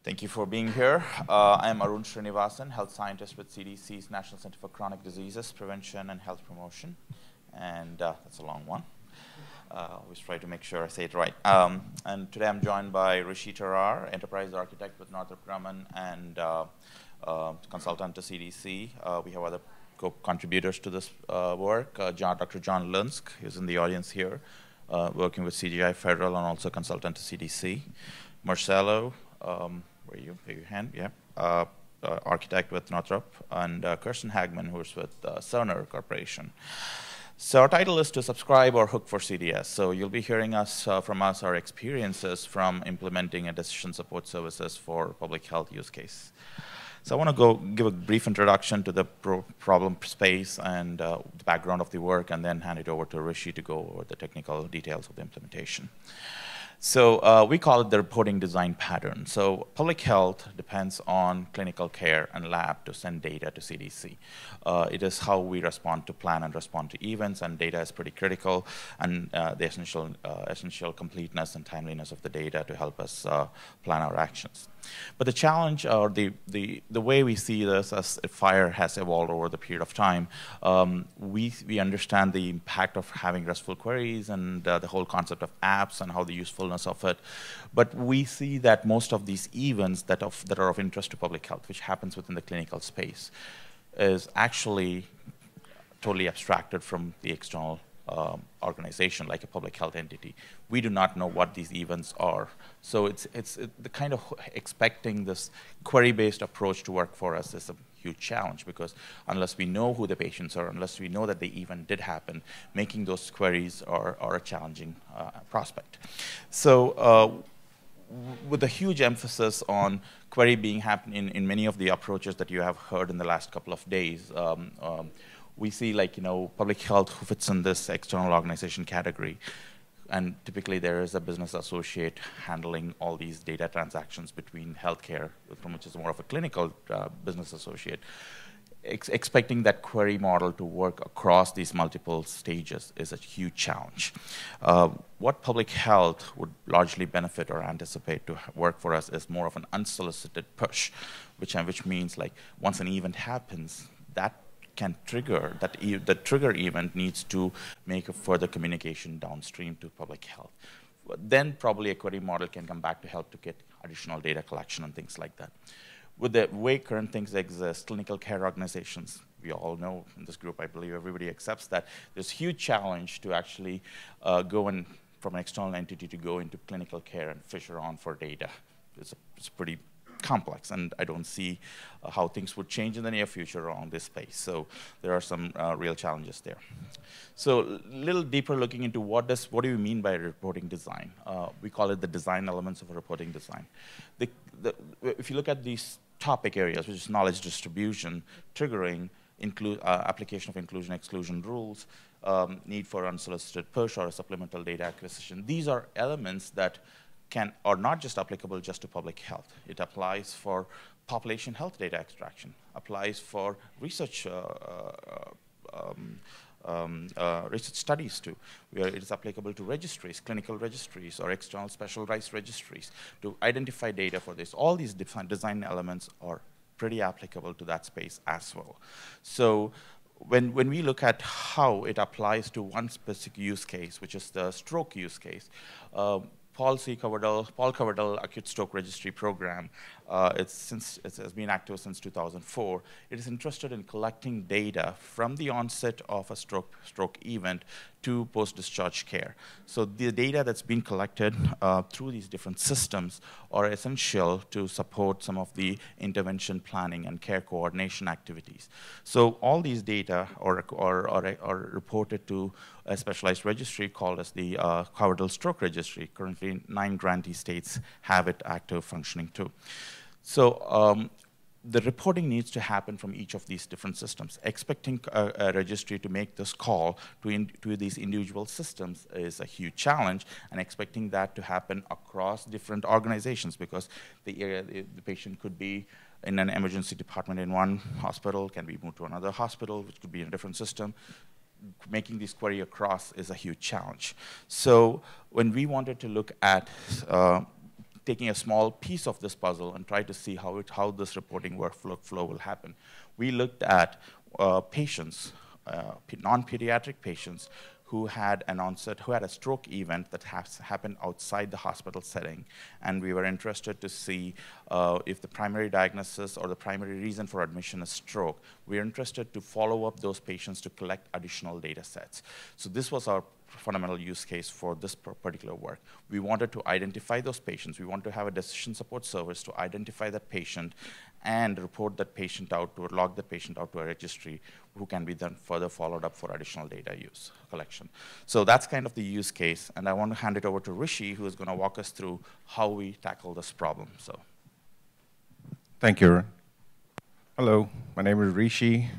Thank you for being here. I am Arun Srinivasan, health scientist with CDC's National Center for Chronic Diseases, Prevention and Health Promotion. And that's a long one. Always try to make sure I say it right. And today I'm joined by Rishi Tarar, enterprise architect with Northrop Grumman and consultant to CDC. We have other co-contributors to this work. Dr. John Lunsk, who's in the audience here, working with CGI Federal and also consultant to CDC. Marcelo, where are you? Raise your hand. Yeah. Architect with Northrop, and Kirsten Hagemann, who's with Cerner Corporation. So our title is to subscribe or hook for CDS. So you'll be hearing from us our experiences from implementing a decision support services for public health use case. So I want to give a brief introduction to the problem space and the background of the work, and then hand it over to Rishi to go over the technical details of the implementation. So we call it the reporting design pattern. So public health depends on clinical care and lab to send data to CDC. It is how we respond to plan and respond to events, and data is pretty critical, and the essential completeness and timeliness of the data to help us plan our actions. But the challenge, or the way we see this as FHIR has evolved over the period of time, we understand the impact of having RESTful queries and the whole concept of apps and how the usefulness of it. But we see that most of these events that are of interest to public health, which happens within the clinical space, is actually totally abstracted from the external organization, like a public health entity. We do not know what these events are. So it's the kind of expecting this query-based approach to work for us is a huge challenge, because unless we know who the patients are, unless we know that the event did happen, making those queries are a challenging prospect. So with a huge emphasis on query being happening in many of the approaches that you have heard in the last couple of days, we see, like, public health who fits in this external organization category. And typically there is a business associate handling all these data transactions between healthcare, from which is more of a clinical business associate. Expecting that query model to work across these multiple stages is a huge challenge. What public health would largely benefit or anticipate to work for us is more of an unsolicited push, which means, like, once an event happens, that can trigger, the trigger event needs to make a further communication downstream to public health. Then probably a query model can come back to help to get additional data collection and things like that. With the way current things exist, clinical care organizations, we all know in this group, I believe everybody accepts that, there's a huge challenge to actually go in from an external entity to go into clinical care and fish around for data. It's pretty complex, and I don't see how things would change in the near future around this space. So there are some real challenges there. So a little deeper looking into what do we mean by reporting design? We call it the design elements of a reporting design. If you look at these topic areas, which is knowledge distribution, triggering, application of inclusion-exclusion rules, need for unsolicited push or a supplemental data acquisition, these are elements that are not just applicable just to public health. It applies for population health data extraction, applies for research research studies too, where it is applicable to registries, clinical registries, or external specialized registries to identify data for this. All these design elements are pretty applicable to that space as well. So when we look at how it applies to one specific use case, which is the stroke use case, Paul Coverdell Acute Stroke Registry Program, it has been active since 2004. It is interested in collecting data from the onset of a stroke event to post-discharge care. So the data that's been collected through these different systems are essential to support some of the intervention planning and care coordination activities. So all these data are reported to a specialized registry called as the Coverdell Stroke Registry. Currently, 9 grantee states have it active, functioning too. So the reporting needs to happen from each of these different systems. Expecting a registry to make this call to these individual systems is a huge challenge, and expecting that to happen across different organizations, because the patient could be in an emergency department in one hospital, can be moved to another hospital, which could be in a different system. Making this query across is a huge challenge. So when we wanted to look at taking a small piece of this puzzle and try to see how this reporting workflow will happen. We looked at patients, non-pediatric patients, who had a stroke event that happened outside the hospital setting. And we were interested to see if the primary diagnosis or the primary reason for admission is stroke. We're interested to follow up those patients to collect additional data sets. So this was our fundamental use case for this particular work. We wanted to identify those patients. We wanted to have a decision support service to identify that patient and report that patient out, to log the patient out to a registry, who can be then further followed up for additional data use collection. So that's kind of the use case, and I want to hand it over to Rishi, who is going to walk us through how we tackle this problem. So, thank you. Hello, my name is Rishi.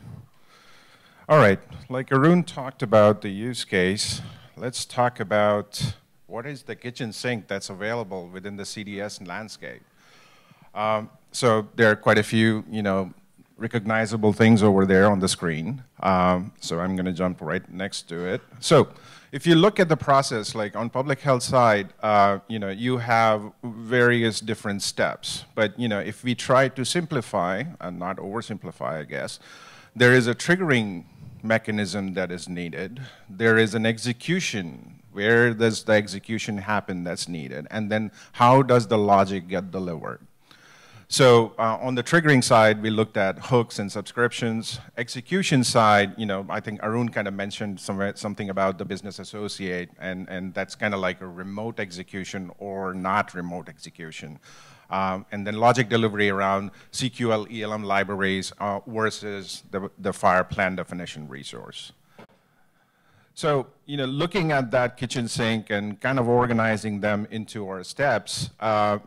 All right, like Arun talked about the use case, let's talk about what is the kitchen sink that's available within the CDS landscape. So there are quite a few, recognizable things over there on the screen. So I'm going to jump right next to it. So if you look at the process, like on public health side, you have various different steps. But if we try to simplify, and not oversimplify, I guess, there is a triggering mechanism that is needed. There is an execution. Where does the execution happen that's needed? And then how does the logic get delivered? So on the triggering side, we looked at hooks and subscriptions. Execution side, I think Arun kind of mentioned something about the business associate, and that's kind of like a remote execution or not remote execution. And then logic delivery around CQL, ELM libraries versus the FHIR plan definition resource. So, looking at that kitchen sink and kind of organizing them into our steps,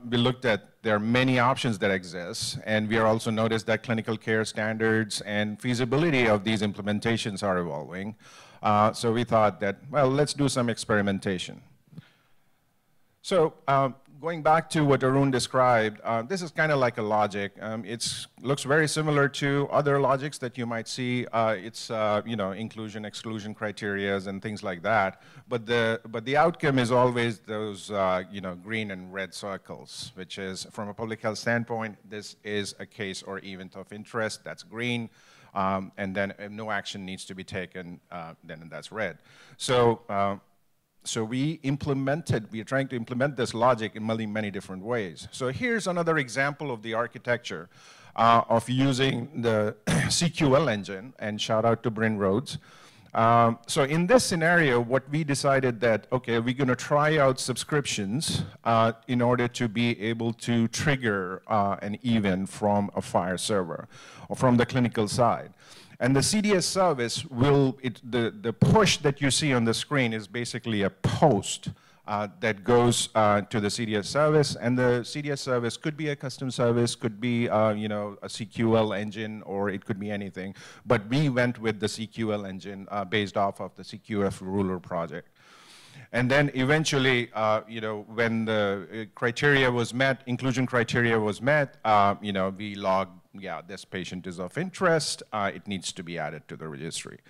we looked at there are many options that exist, and we also noticed that clinical care standards and feasibility of these implementations are evolving. So we thought that, well, let's do some experimentation. So going back to what Arun described, this is kind of like a logic. It looks very similar to other logics that you might see. It's inclusion, exclusion criteria and things like that. But the outcome is always those green and red circles, which is from a public health standpoint, this is a case or event of interest. That's green. And then if no action needs to be taken, then that's red. So we are trying to implement this logic in many different ways. So here's another example of the architecture of using the CQL engine, and shout out to Bryn Rhodes. So in this scenario, what we decided that, okay, we're going to try out subscriptions in order to be able to trigger an event from a FHIR server or from the clinical side. And the CDS service the push that you see on the screen is basically a post that goes to the CDS service, and the CDS service could be a custom service, could be a CQL engine, or it could be anything. But we went with the CQL engine based off of the CQF ruler project. And then eventually, when the criteria was met, inclusion criteria was met, we logged, yeah, this patient is of interest, it needs to be added to the registry.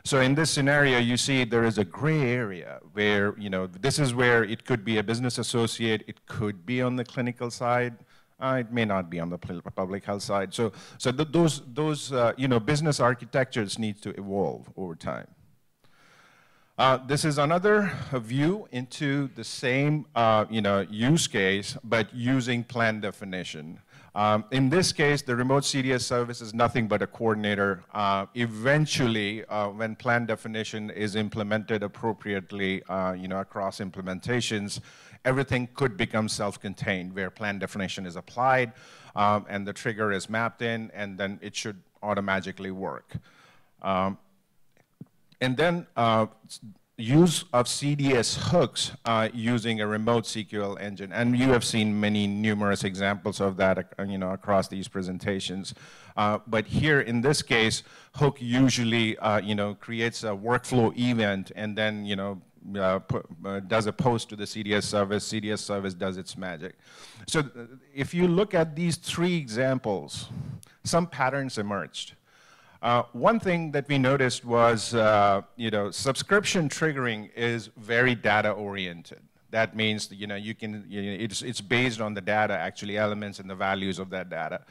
So in this scenario, you see there is a gray area where, this is where it could be a business associate, it could be on the clinical side, it may not be on the public health side. So those business architectures need to evolve over time. This is another view into the same use case, but using plan definition. In this case, the remote CDS service is nothing but a coordinator. Eventually, when plan definition is implemented appropriately, across implementations, everything could become self-contained, where plan definition is applied, and the trigger is mapped in, and then it should automatically work. And then use of CDS hooks using a remote CQL engine. And you have seen numerous examples of that across these presentations. But here in this case, hook usually creates a workflow event and then does a post to the CDS service does its magic. So if you look at these three examples, some patterns emerged. One thing that we noticed was, subscription triggering is very data-oriented. That means it's based on the data, actually elements and the values of that data.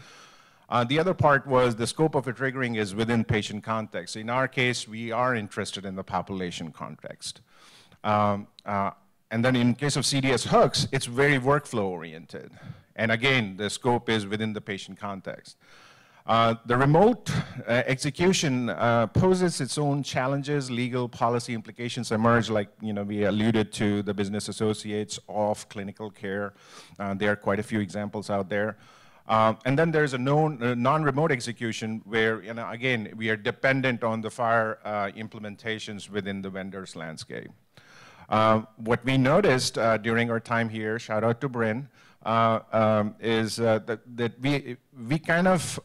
The other part was the scope of a triggering is within patient context. In our case, we are interested in the population context. And then in case of CDS hooks, it's very workflow oriented. And again, the scope is within the patient context. The remote execution poses its own challenges. Legal policy implications emerge, like we alluded to the business associates of clinical care. There are quite a few examples out there. And then there's a non-remote execution where, again, we are dependent on the FHIR implementations within the vendor's landscape. What we noticed during our time here, shout out to Bryn, is that we kind of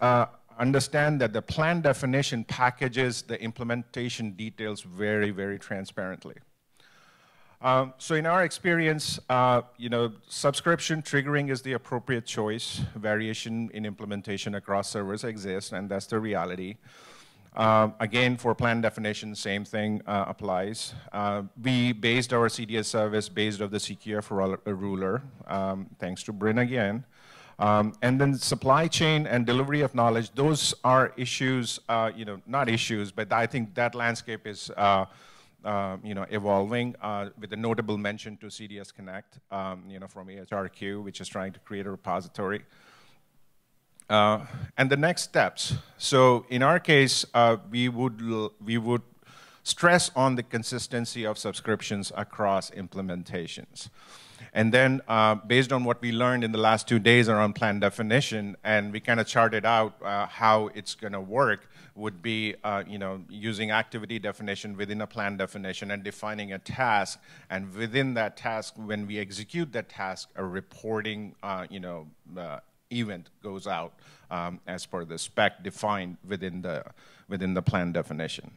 understand that the plan definition packages the implementation details very, very transparently. So in our experience, subscription triggering is the appropriate choice. Variation in implementation across servers exists, and that's the reality. Again, for plan definition, same thing applies. We based our CDS service based on the CQF ruler, thanks to Bryn again. And then supply chain and delivery of knowledge, those are issues, not issues, but I think that landscape is evolving with a notable mention to CDS Connect, from AHRQ, which is trying to create a repository. And the next steps. So in our case, we would stress on the consistency of subscriptions across implementations. And then based on what we learned in the last 2 days around plan definition, and we kind of charted out how it's going to work, would be using activity definition within a plan definition and defining a task. And within that task, when we execute that task, a reporting event goes out as per the spec defined within the plan definition.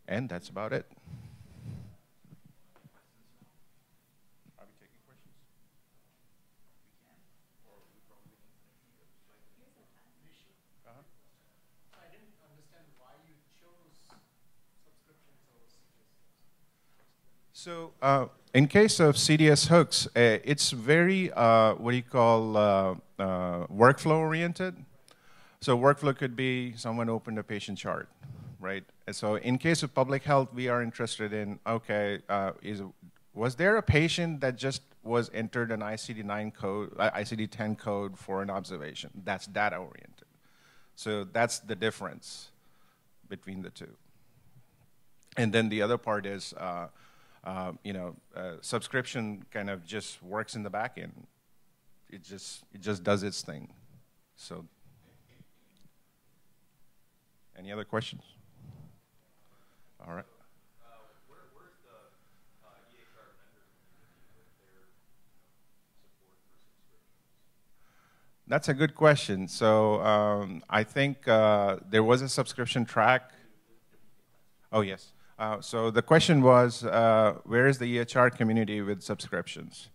And that's about it. Are we taking questions? I didn't understand why you chose subscriptions over CDS. So in case of CDS hooks, it's very, workflow oriented. So workflow could be someone opened a patient chart, right? And so in case of public health, we are interested in, okay, was there a patient that just was entered an ICD-9 code, ICD-10 code for an observation? That's data oriented. So that's the difference between the two. And then the other part is, subscription kind of just works in the back end. It just does its thing. So, any other questions? All right. Where's the EHR vendor community with their support for subscriptions? That's a good question. So I think there was a subscription track. Oh, yes. So the question was, where is the EHR community with subscriptions?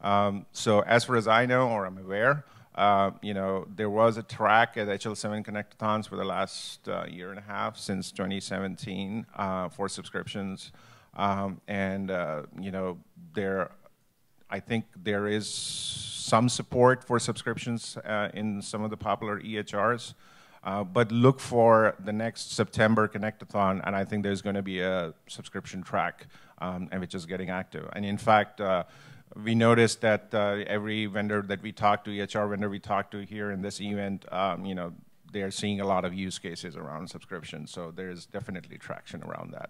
So as far as I know, or I'm aware, there was a track at HL7 Connectathons for the last year and a half, since 2017, for subscriptions. I think there is some support for subscriptions in some of the popular EHRs. But look for the next September Connectathon, and I think there's going to be a subscription track, and which is getting active. And in fact, we noticed that every vendor that we talk to, EHR vendor we talk to here in this event, they're seeing a lot of use cases around subscription. So there's definitely traction around that.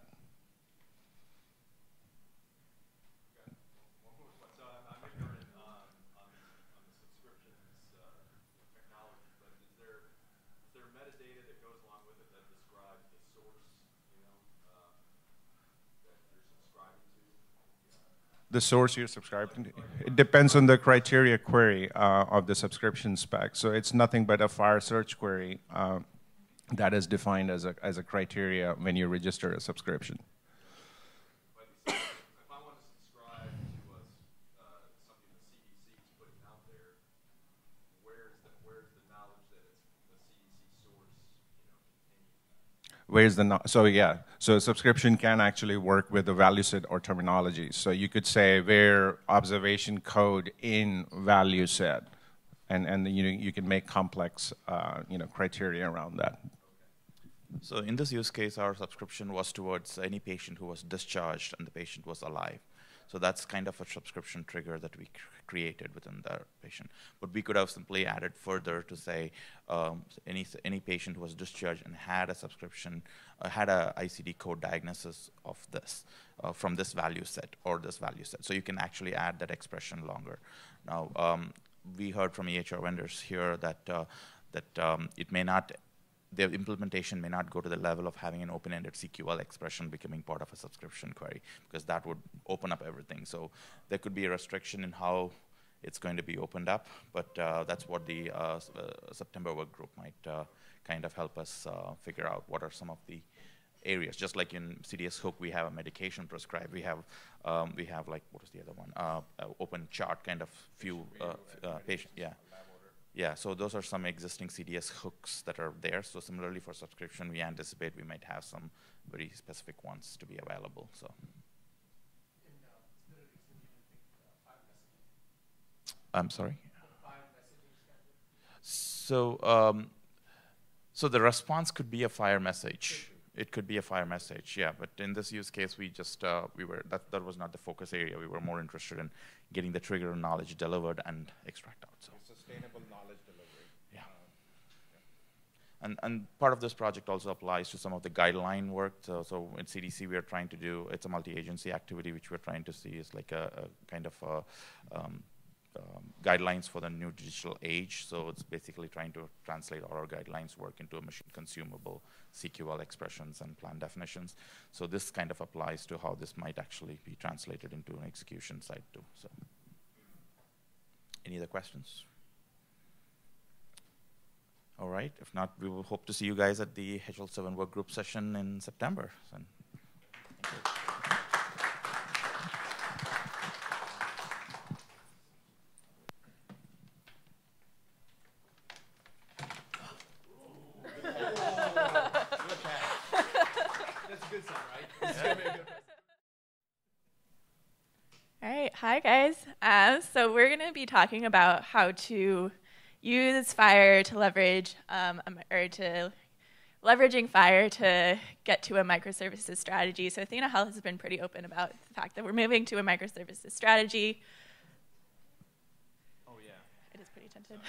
The source you're subscribing to? It depends on the criteria query of the subscription spec. So it's nothing but a FHIR search query that is defined as a criteria when you register a subscription. But if I want to subscribe to something the CDC is putting out there, where's the knowledge that it's the CDC source, contained? Where's the so yeah, so a subscription can actually work with the value set or terminology. So you could say where observation code in value set, and you can make complex criteria around that. So in this use case, our subscription was towards any patient who was discharged and the patient was alive. So that's kind of a subscription trigger that we created within the patient. But we could have simply added further to say any patient who was discharged and had a subscription, had a ICD code diagnosis of this, from this value set or this value set. So you can actually add that expression longer. Now, we heard from EHR vendors here that, it may not, their implementation may not go to the level of having an open-ended CQL expression becoming part of a subscription query, because that would open up everything. So there could be a restriction in how it's going to be opened up, but that's what the September work group might kind of help us figure out what are some of the areas. Just like in CDS Hook, we have a medication prescribed. We have like, what is the other one? Open chart kind of few patient, yeah. Yeah, so those are some existing CDS hooks that are there. So similarly for subscription, we anticipate we might have some very specific ones to be available. So. I'm sorry? So, so the response could be a FHIR message. It could be a FHIR message, yeah. But in this use case, we just that was not the focus area. We were more interested in getting the trigger knowledge delivered and extract out. So. Sustainable knowledge delivery. Yeah. And part of this project also applies to some of the guideline work. So in CDC, we are trying to do, it's a multi-agency activity, which we're trying to see is like a kind of guidelines for the new digital age. So it's basically trying to translate all our guidelines work into a machine consumable CQL expressions and plan definitions. So this kind of applies to how this might actually be translated into an execution side too. So, any other questions? All right, if not, we will hope to see you guys at the HL7 work group session in September. So, thank you. Hi guys. So we're going to be talking about how to use FHIR to leverage, leveraging FHIR to get to a microservices strategy. So Athena Health has been pretty open about the fact that we're moving to a microservices strategy. Oh yeah. It is pretty tinted.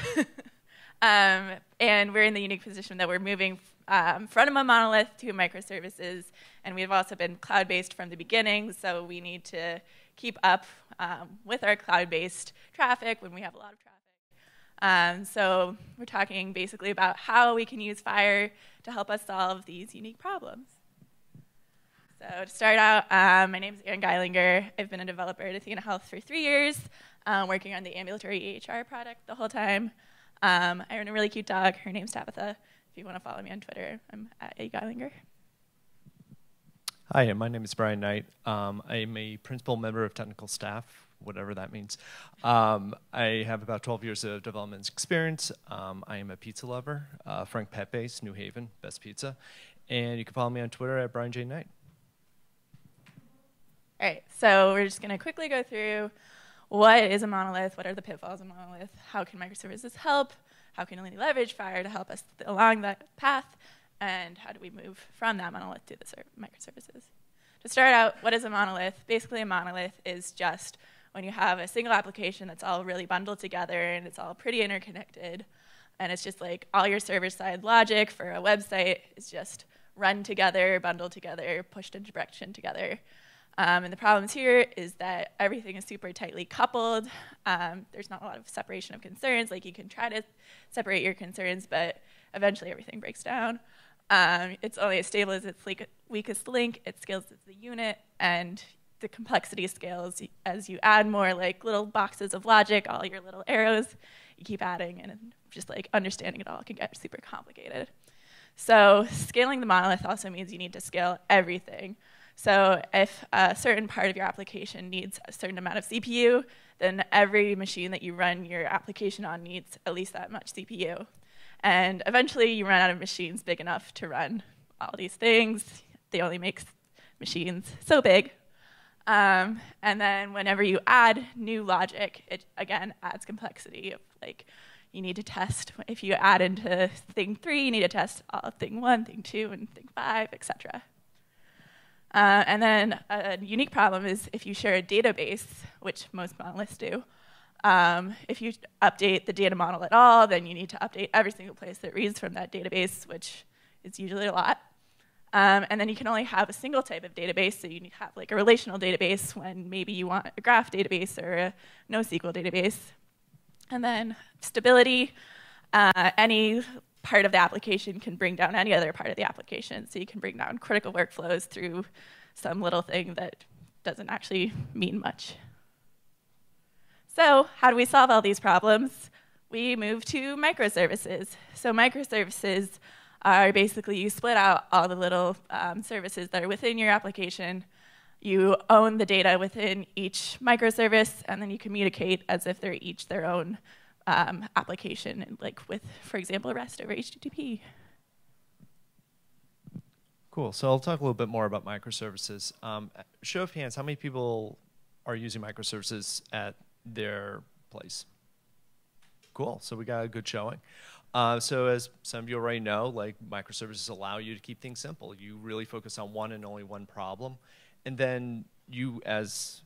And we're in the unique position that we're moving from a monolith to microservices, and we've also been cloud-based from the beginning, so we need to keep up with our cloud-based traffic when we have a lot of traffic. So we're talking basically about how we can use FHIR to help us solve these unique problems. So to start out, my name is Erin Geilinger. I've been a developer at Athena Health for 3 years, working on the ambulatory EHR product the whole time. I own a really cute dog. Her name's Tabitha. If you want to follow me on Twitter, I'm at @Geilinger. Hi, my name is Brian Knight. I'm a principal member of technical staff, whatever that means. I have about 12 years of development experience. I am a pizza lover. Frank Pepe's, New Haven, best pizza. And you can follow me on Twitter at Brian J. Knight. All right, so we're just going to quickly go through what is a monolith, what are the pitfalls of monolith, how can microservices help, how can we leverage FHIR to help us along that path, and how do we move from that monolith to the microservices. To start out, what is a monolith? Basically, a monolith is just when you have a single application that's all really bundled together and it's all pretty interconnected, and it's just like all your server-side logic for a website is just run together, bundled together, pushed into production together. And the problems here is that everything is super tightly coupled. There's not a lot of separation of concerns. Like, you can try to separate your concerns, but eventually everything breaks down. It's only as stable as its weakest link. It scales as a unit, and the complexity scales as you add more like little boxes of logic, all your little arrows. You keep adding, and just like understanding it all can get super complicated. So scaling the monolith also means you need to scale everything. So if a certain part of your application needs a certain amount of CPU, then every machine that you run your application on needs at least that much CPU. And eventually you run out of machines big enough to run all these things. They only make machines so big. And then whenever you add new logic, it again adds complexity of like, you need to test, if you add into thing 3, you need to test thing 1, thing 2, and thing 5, etc. And then a unique problem is if you share a database, which most monoliths do, if you update the data model at all, then you need to update every single place that reads from that database, which is usually a lot. And then you can only have a single type of database, so you need to have like a relational database when maybe you want a graph database or a NoSQL database. And then stability, any part of the application can bring down any other part of the application. So you can bring down critical workflows through some little thing that doesn't actually mean much. So how do we solve all these problems? We move to microservices. So microservices are basically you split out all the little services that are within your application. You own the data within each microservice, and then you communicate as if they're each their own application, like with, for example, REST over HTTP. Cool. So I'll talk a little bit more about microservices. Show of hands, how many people are using microservices at their place? Cool. So we got a good showing. So as some of you already know, like microservices allow you to keep things simple. You really focus on one and only one problem. And then you, as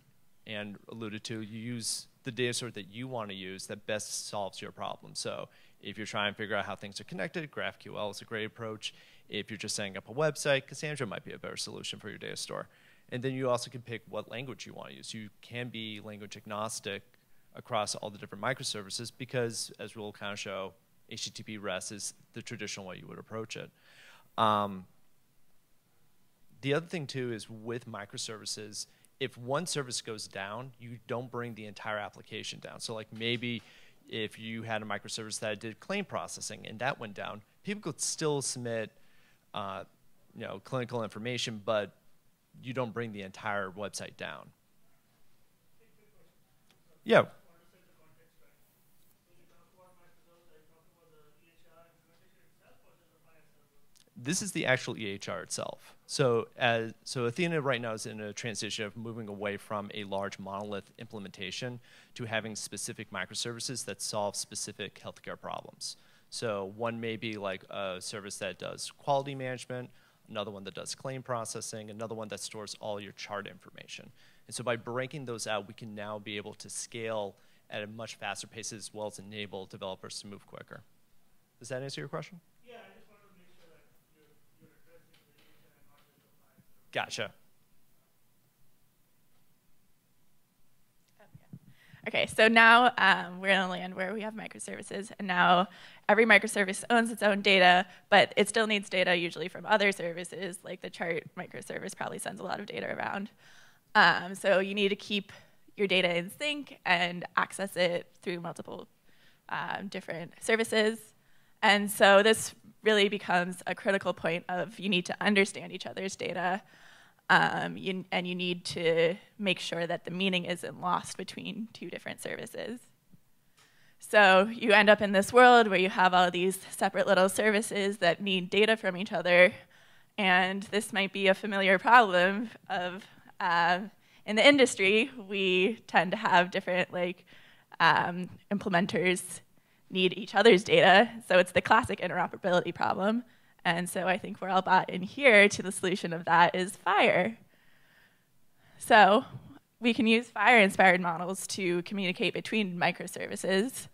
Anne alluded to, you use the data sort that you want to use that best solves your problem. So if you're trying to figure out how things are connected, GraphQL is a great approach. If you're just setting up a website, Cassandra might be a better solution for your data store. And then you also can pick what language you want to use. You can be language agnostic across all the different microservices because, as we'll kind of show, HTTP REST is the traditional way you would approach it. The other thing, too, is with microservices, if one service goes down, you don't bring the entire application down. So like maybe if you had a microservice that did claim processing and that went down, people could still submit clinical information, but you don't bring the entire website down. Yeah. This is the actual EHR itself. So Athena right now is in a transition of moving away from a large monolith implementation to having specific microservices that solve specific healthcare problems. So one may be like a service that does quality management, another one that does claim processing, another one that stores all your chart information. And so by breaking those out, we can now be able to scale at a much faster pace as well as enable developers to move quicker. Does that answer your question? Yeah, I just wanted to make sure that you're addressing the user and not just the client. Gotcha. Okay, so now we're in a land where we have microservices, and now every microservice owns its own data, but it still needs data usually from other services, like the chart microservice probably sends a lot of data around. So you need to keep your data in sync and access it through multiple different services. And so this really becomes a critical point of you need to understand each other's data, and you need to make sure that the meaning isn't lost between two different services. So you end up in this world where you have all these separate little services that need data from each other, and this might be a familiar problem of in the industry, we tend to have different implementers need each other's data, so it's the classic interoperability problem. And so I think we're all bought in here to the solution of that is FHIR. So we can use FHIR-inspired models to communicate between microservices.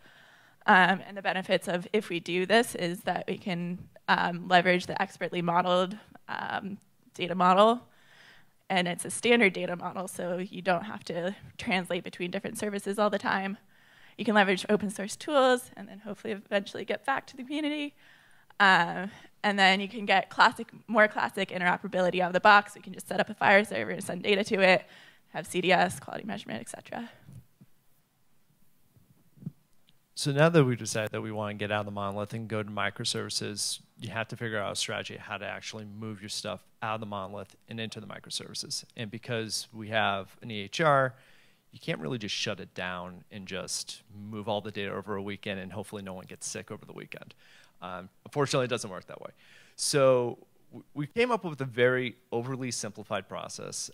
And the benefits of if we do this is that we can leverage the expertly modeled data model. And it's a standard data model, so you don't have to translate between different services all the time. You can leverage open source tools and then hopefully eventually get back to the community. And then you can get more classic interoperability out of the box. You can just set up a FHIR server and send data to it, have CDS, quality measurement, et cetera. So now that we decided that we want to get out of the monolith and go to microservices, you have to figure out a strategy how to actually move your stuff out of the monolith and into the microservices. And because we have an EHR, you can't really just shut it down and just move all the data over a weekend and hopefully no one gets sick over the weekend. Unfortunately, it doesn't work that way. So we came up with a very overly simplified process.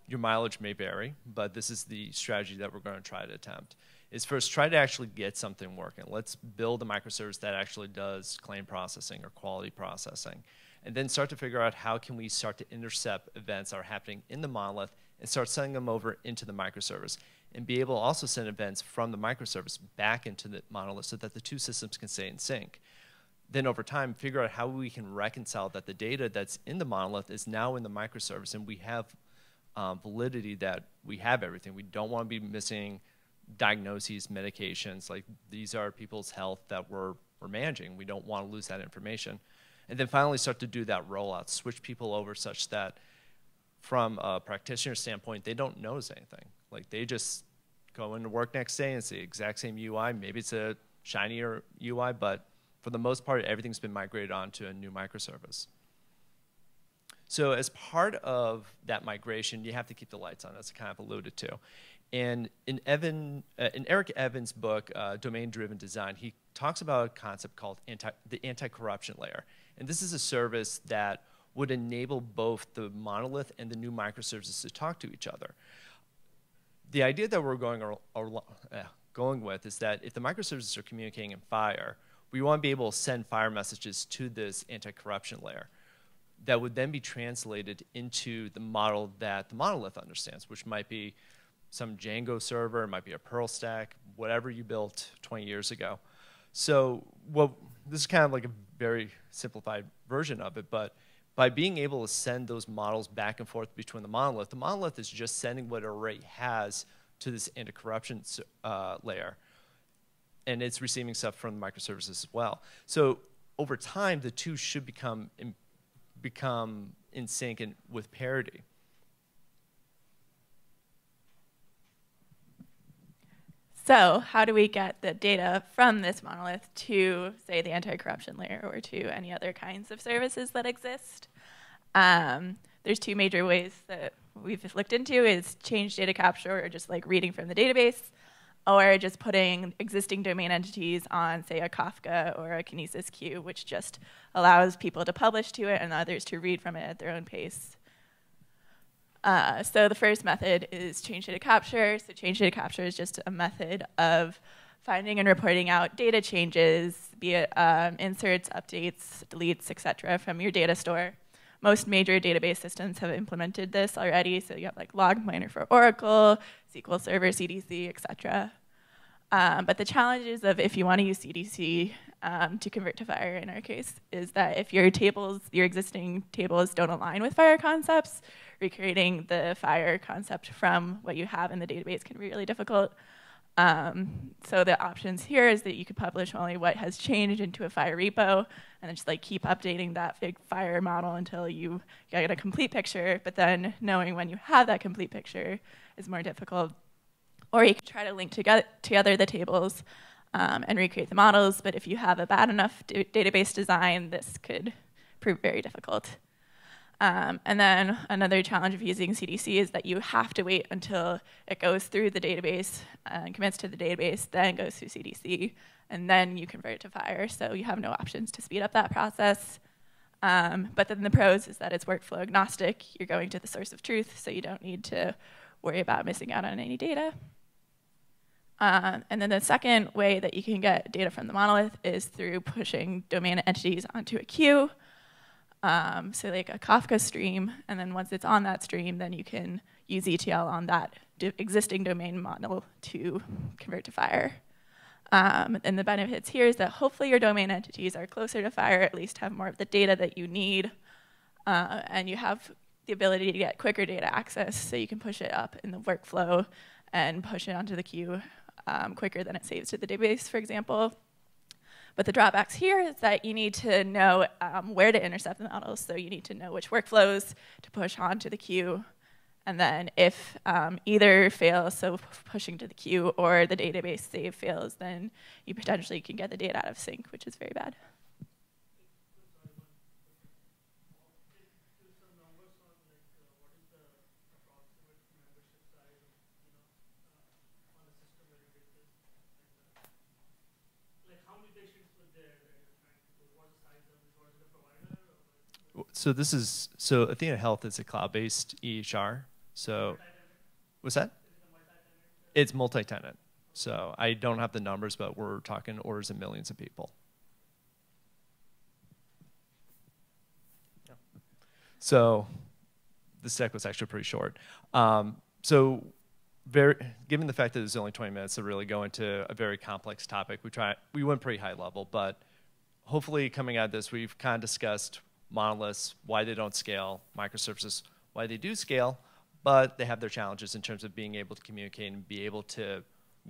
Your mileage may vary, but this is the strategy that we're going to try to attempt. Is first try to actually get something working. Let's build a microservice that actually does claim processing or quality processing. And then start to figure out how can we start to intercept events that are happening in the monolith and start sending them over into the microservice. And be able to also send events from the microservice back into the monolith so that the two systems can stay in sync. Then over time, figure out how we can reconcile that the data that's in the monolith is now in the microservice, and we have validity that we have everything. We don't want to be missing diagnoses, medications. Like, these are people's health that we're managing. We don't want to lose that information. And then finally start to do that rollout, switch people over such that from a practitioner standpoint, they don't notice anything. Like, they just go into work next day and it's the exact same UI. Maybe it's a shinier UI, but for the most part, everything's been migrated onto a new microservice. So as part of that migration, you have to keep the lights on, as I kind of alluded to. And in Eric Evans' book, Domain-Driven Design, he talks about a concept called the anti-corruption layer. And this is a service that would enable both the monolith and the new microservices to talk to each other. The idea that we're going with is that if the microservices are communicating in FHIR, we want to be able to send FHIR messages to this anti-corruption layer that would then be translated into the model that the monolith understands, which might be some Django server, it might be a Perl stack, whatever you built 20 years ago. So this is kind of like a very simplified version of it, but by being able to send those models back and forth between the monolith is just sending what it already has to this anti-corruption layer. And it's receiving stuff from the microservices as well. So over time, the two should become in sync and with parity. So how do we get the data from this monolith to, say, the anti-corruption layer or to any other kinds of services that exist? There's two major ways that we've looked into is change data capture, or just like reading from the database, or just putting existing domain entities on, say, a Kafka or a Kinesis queue, which just allows people to publish to it and others to read from it at their own pace. So the first method is change data capture. So change data capture is just a method of finding and reporting out data changes, be it inserts, updates, deletes, etc., from your data store. Most major database systems have implemented this already. So you have like LogMiner for Oracle, SQL Server, CDC, etc. But the challenges of if you want to use CDC to convert to FHIR in our case is that if your existing tables don't align with FHIR concepts, recreating the FHIR concept from what you have in the database can be really difficult. So the options here is that you could publish only what has changed into a FHIR repo and then just like keep updating that big FHIR model until you get a complete picture, but then knowing when you have that complete picture is more difficult. Or you could try to link together the tables and recreate the models, but if you have a bad enough database design, this could prove very difficult. And then another challenge of using CDC is that you have to wait until it goes through the database and commits to the database, then goes through CDC, and then you convert it to FHIR. So you have no options to speed up that process. But then the pros is that it's workflow agnostic. You're going to the source of truth, so you don't need to worry about missing out on any data. And then the second way that you can get data from the monolith is through pushing domain entities onto a queue. So like a Kafka stream, and then once it's on that stream, then you can use ETL on that existing domain model to convert to FHIR. And the benefits here is that hopefully your domain entities are closer to FHIR, at least have more of the data that you need, and you have the ability to get quicker data access, so you can push it up in the workflow and push it onto the queue quicker than it saves to the database, for example. But the drawbacks here is that you need to know where to intercept the models. So you need to know which workflows to push onto the queue. And then if either fails, so pushing to the queue, or the database save fails, then you potentially can get the data out of sync, which is very bad. So this is, so Athena Health is a cloud-based EHR. So, what's that? It's multi-tenant. So I don't have the numbers, but we're talking orders of millions of people. So this deck was actually pretty short. So given the fact that there's only 20 minutes to really go into a very complex topic, we went pretty high level, but hopefully coming out of this, we've kind of discussed monoliths, why they don't scale, microservices, why they do scale, but they have their challenges in terms of being able to communicate and be able to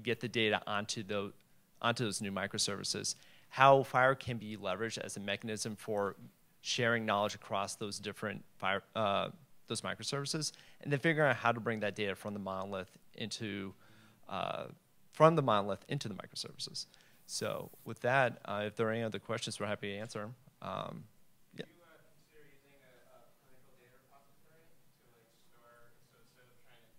get the data onto those new microservices. How FHIR can be leveraged as a mechanism for sharing knowledge across those different those microservices, and then figuring out how to bring that data from the monolith into the microservices. So with that, if there are any other questions, we're happy to answer them. Yeah. Do you consider using a clinical data repository to like store, so instead of trying to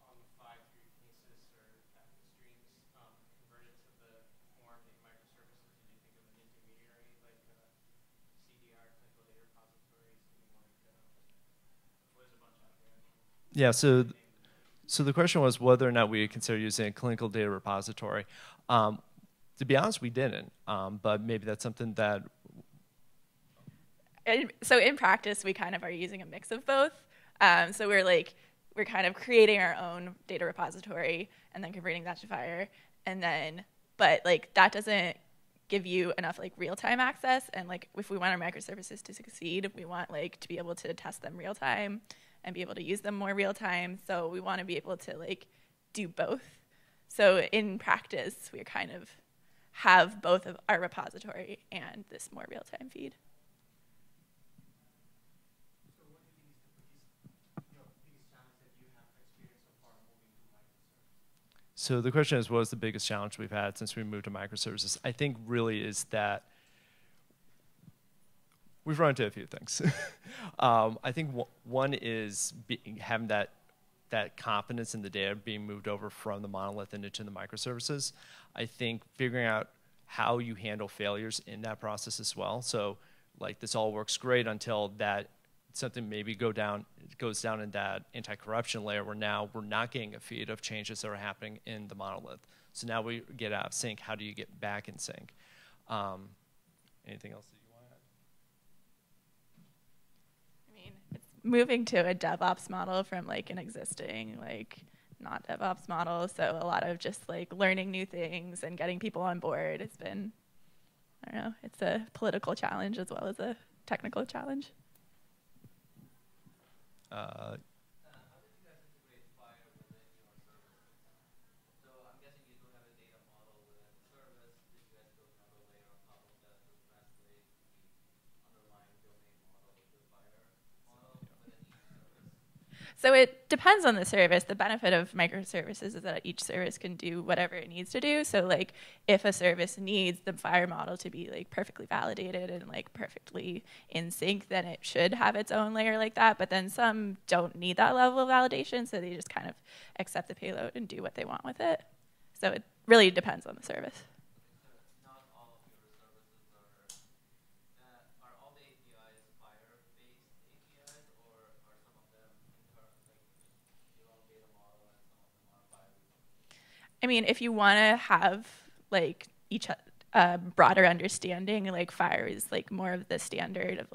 on the fly through cases or Kafka streams, convert it to the form in microservices? Did you think of an intermediary like CDR, clinical data repository, something like there's a bunch out there? Yeah. So the question was whether or not we would consider using a clinical data repository. To be honest, we didn't, but maybe that's something that. So in practice, we kind of are using a mix of both. So we're kind of creating our own data repository and then converting that to FHIR, and then but that doesn't give you enough real-time access. And if we want our microservices to succeed, we want to be able to test them real time and be able to use them more real time. So we want to be able to do both. So in practice, we kind of have both of our repository and this more real-time feed. So what do you think is the biggest challenge that you have experienced so far moving to microservices? So the question is, what is the biggest challenge we've had since we moved to microservices? I think really is that we've run into a few things. I think one is having that confidence in the data being moved over from the monolith and into the microservices. I think figuring out how you handle failures in that process as well. So this all works great until that something maybe goes down in that anti-corruption layer where now we're not getting a feed of changes that are happening in the monolith. So now we get out of sync. How do you get back in sync? Anything else that you want to add? I mean, it's moving to a DevOps model from an existing not DevOps model. So a lot of just learning new things and getting people on board. It's been, I don't know, it's a political challenge as well as a technical challenge. How did you guys integrate FHIR within your service? So I'm guessing you do have a data model within the service. Did you guys build another layer on top of that to translate the underlying domain model to the FHIR model within each service? So it depends on the service. The benefit of microservices is that each service can do whatever it needs to do. So if a service needs the FHIR model to be perfectly validated and perfectly in sync, then it should have its own layer like that. But then some don't need that level of validation, so they just kind of accept the payload and do what they want with it. So it really depends on the service. Not all of your services are all the APIs FHIR-based APIs, or are some of them your own data model and some of them are FHIR? I mean, if you want to have each broader understanding, FHIR is more of the standard of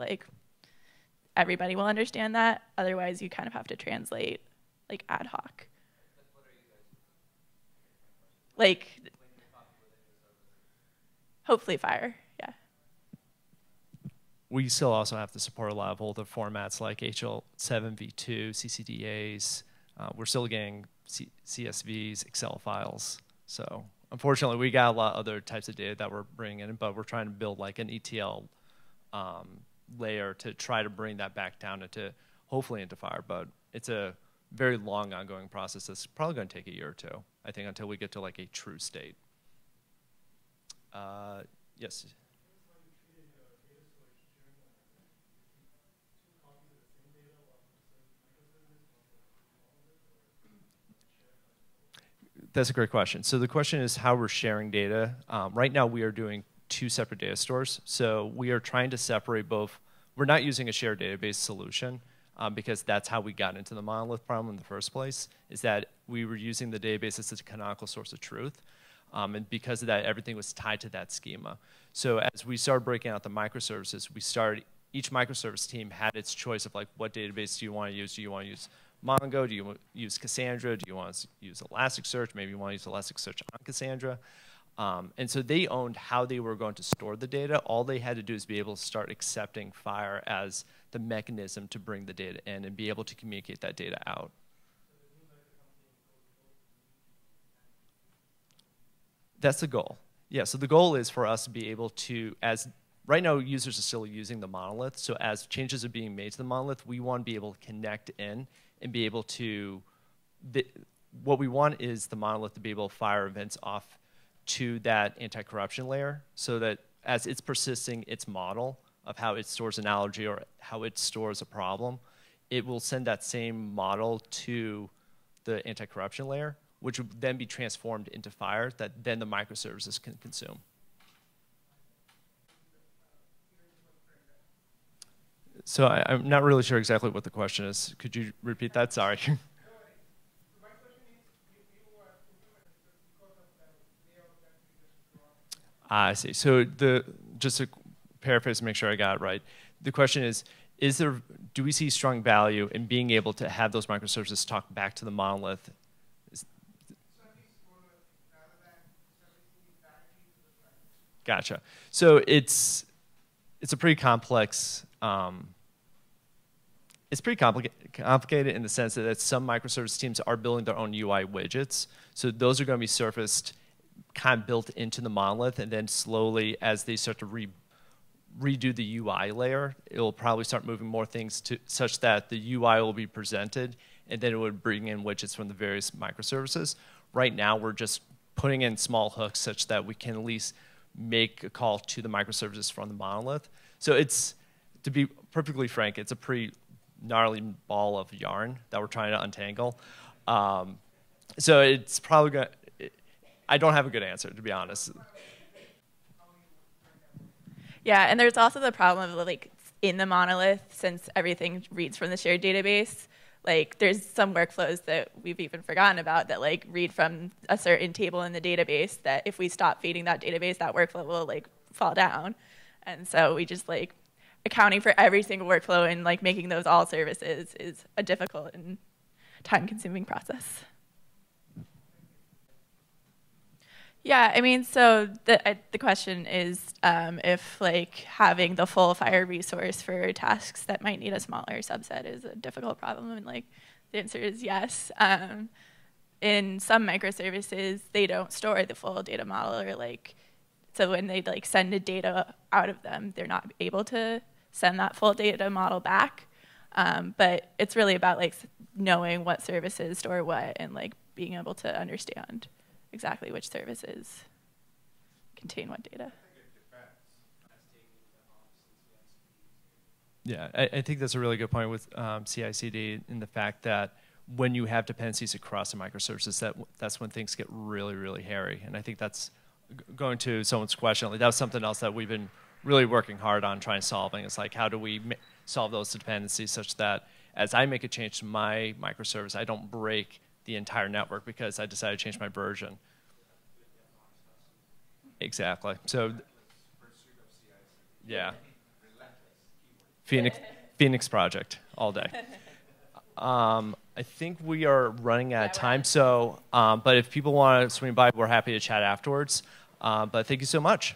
everybody will understand that. Otherwise, you kind of have to translate ad hoc. But what are you guys using? When you're talking within your services? Hopefully FHIR, yeah. We still also have to support a lot of older formats like HL7v2, CCDAs. We're still getting CSVs, Excel files. So unfortunately, we got a lot of other types of data that we're bringing in, but we're trying to build an ETL layer to try to bring that back down into, hopefully into FHIR. But it's a very long ongoing process that's probably going to take a year or two, I think, until we get to a true state. Yes? That's a great question. So the question is how we're sharing data. Right now we are doing two separate data stores. So we are trying to separate both. we're not using a shared database solution because that's how we got into the monolith problem in the first place, is that we were using the database as a canonical source of truth. And because of that, everything was tied to that schema. So as we started breaking out the microservices, each microservice team had its choice of like, what database do you want to use? Do you want to use Mongo? Do you want to use Cassandra? Do you want to use Elasticsearch? Maybe you want to use Elasticsearch on Cassandra. And so they owned how they were going to store the data. All they had to do is be able to start accepting FHIR as the mechanism to bring the data in and be able to communicate that data out. That's the goal. Yeah, so the goal is for us to be able to, right now users are still using the monolith, so as changes are being made to the monolith, we want to be able to connect in and be able to, what we want is the monolith to be able to fire events off to that anti-corruption layer so that as it's persisting its model of how it stores an allergy or how it stores a problem, it will send that same model to the anti-corruption layer, which would then be transformed into FHIR that then the microservices can consume. So I'm not really sure exactly what the question is. Could you repeat that? Sorry. I see. So just to paraphrase and make sure I got it right, the question is do we see strong value in being able to have those microservices talk back to the monolith? Gotcha. So it's a pretty complex. It's pretty complicated in the sense that some microservice teams are building their own UI widgets. So those are going to be surfaced, kind of built into the monolith, and then slowly, as they start to redo the UI layer, it will probably start moving more things to such that the UI will be presented, and then it would bring in widgets from the various microservices. Right now, we're just putting in small hooks such that we can at least make a call to the microservices from the monolith. So it's, to be perfectly frank, it's a pretty gnarly ball of yarn that we're trying to untangle. So it's probably going to, I don't have a good answer, to be honest. Yeah, and there's also the problem of like in the monolith, since everything reads from the shared database, like there's some workflows that we've even forgotten about that like read from a certain table in the database that if we stop feeding that database, that workflow will like fall down. And so we just like accounting for every single workflow and like making those all services is a difficult and time-consuming process. Yeah, I mean, so the question is if like having the full FHIR resource for tasks that might need a smaller subset is a difficult problem, and like the answer is yes. In some microservices, they don't store the full data model, or like so when they like send the data out of them, they're not able to send that full data model back. But it's really about like knowing what services store what and like being able to understand exactly which services contain what data. Yeah, I think that's a really good point with CI/CD in the fact that when you have dependencies across the microservices, that's when things get really, really hairy. And I think that's going to someone's question. Like, that was something else that we've been really working hard on trying solving. It's like, how do we solve those dependencies such that as I make a change to my microservice, I don't break the entire network because I decided to change my version. Exactly. So, yeah. Phoenix project all day. I think we are running out of time. So, but if people want to swing by, we're happy to chat afterwards. But thank you so much.